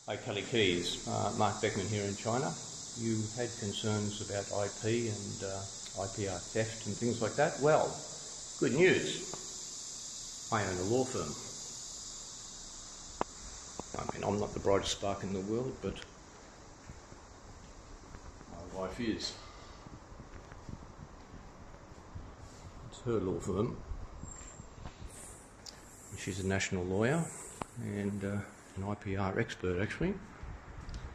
Hi, Kelly Keys. Mark Beckman here in China. You had concerns about IP and IPR theft and things like that. Well, good news. I own a law firm. I mean, I'm not the brightest spark in the world, but my wife is. It's her law firm. She's a national lawyer and an IPR expert, actually.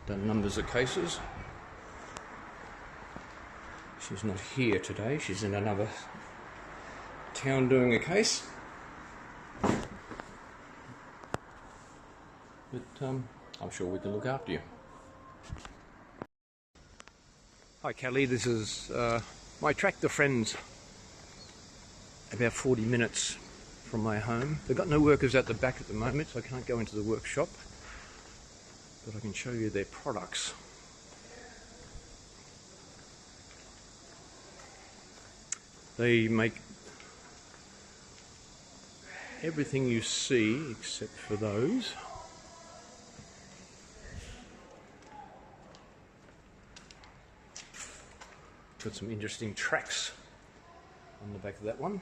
Done numbers of cases. She's not here today. She's in another town doing a case. But I'm sure we can look after you. Hi, Kelly. This is my tractor friends. About 40 minutes from my home. They've got no workers at the back at the moment, so I can't go into the workshop, but I can show you their products. They make everything you see except for those. Got some interesting tracks on the back of that one.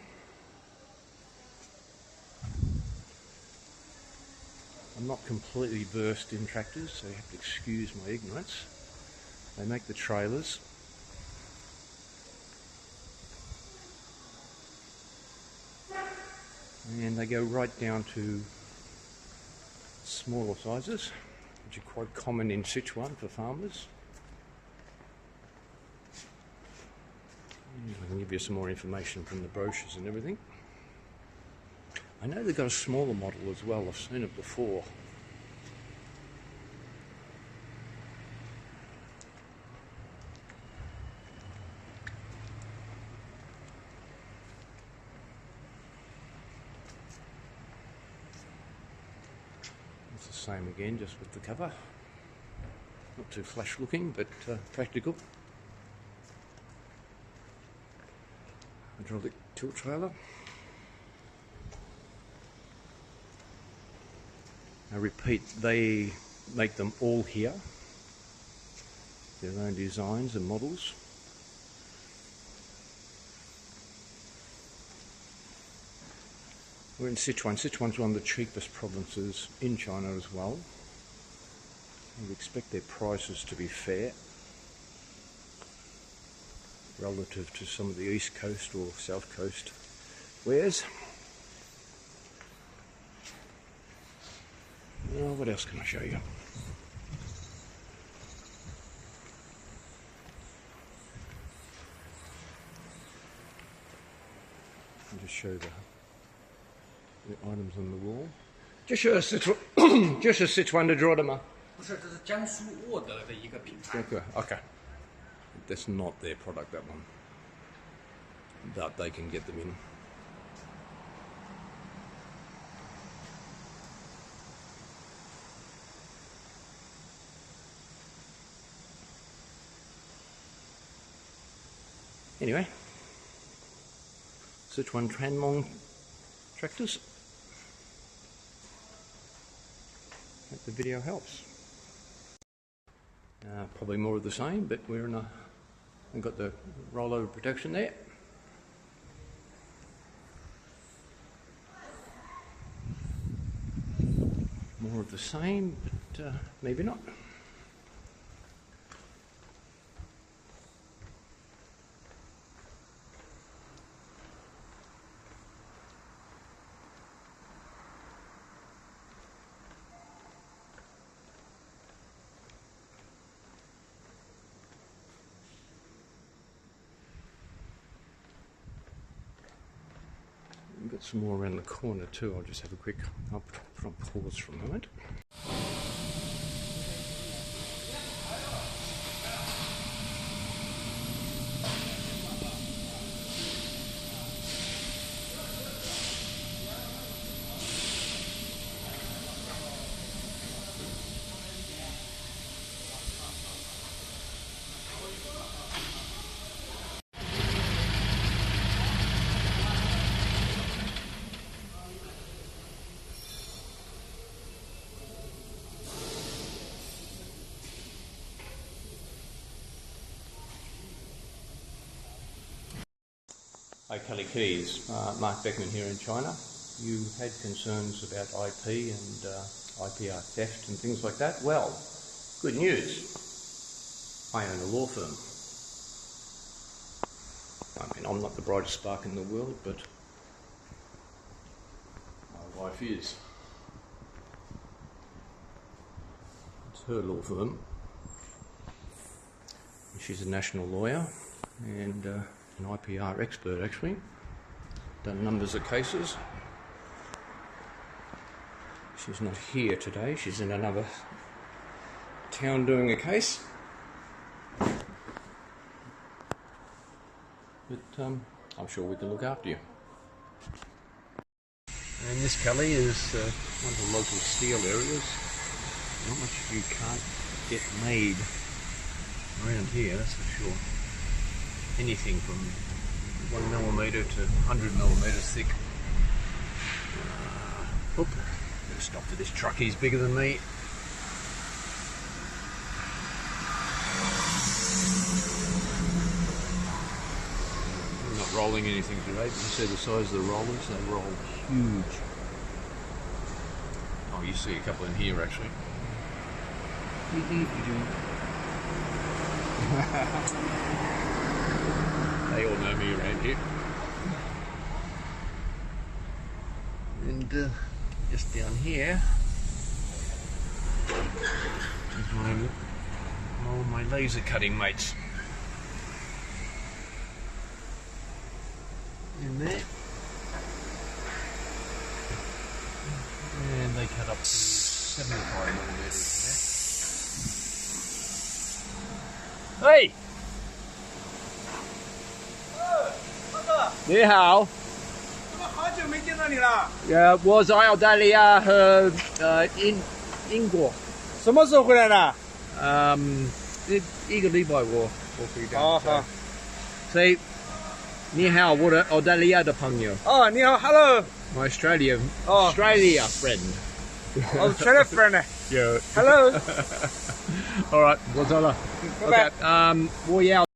I'm not completely versed in tractors, so you have to excuse my ignorance. They make the trailers. And they go right down to smaller sizes, which are quite common in Sichuan for farmers. I can give you some more information from the brochures and everything. I know they've got a smaller model as well. I've seen it before. It's the same again, just with the cover. Not too flash looking, but practical. Hydraulic tilt trailer. I repeat, they make them all here, their own designs and models. We're in Sichuan. Sichuan's one of the cheapest provinces in China as well. I would expect their prices to be fair relative to some of the East Coast or South Coast wares. Well, what else can I show you? I'll just show the items on the wall. 这是四川的做的吗？不是，这是江苏沃德的一个品牌。Okay. That's not their product, that one. But they can get them in. Anyway, Sichuan Tranmong tractors. Hope the video helps. Probably more of the same, but we've got the rollover protection there. More of the same, but maybe not. We've got some more around the corner too. I'll just have a quick, I'll put on pause for a moment. Hi Kelly Keys, Mark Beckman here in China. You had concerns about IP and IPR theft and things like that. Well, good news. I own a law firm. I mean, I'm not the brightest spark in the world, but my wife is. It's her law firm. She's a national lawyer and an IPR expert, actually. Done numbers of cases. She's not here today. She's in another town doing a case. But I'm sure we can look after you. And this, Kelly, is one of the local steel areas. Not much you can't get made around here, that's for sure. Anything from 1mm to 100mm thick. Oop, better stop for this truck, he's bigger than me. I'm not rolling anything today, but you see the size of the rollers, they roll huge. Oh, you see a couple in here actually. They all know me around here. And just down here is my laser cutting mates. In there. And they cut up to 75mm. Hey! 你好。怎么好久没见到你了？我在澳大利亚和英国。什么时候回来的？一个礼拜我回家。哦好。所以你好，我的澳大利亚的朋友。哦，你好 ，Hello。 My Australia friend. Australia friend. Yeah. Hello. All right, 我走了。拜拜。我要。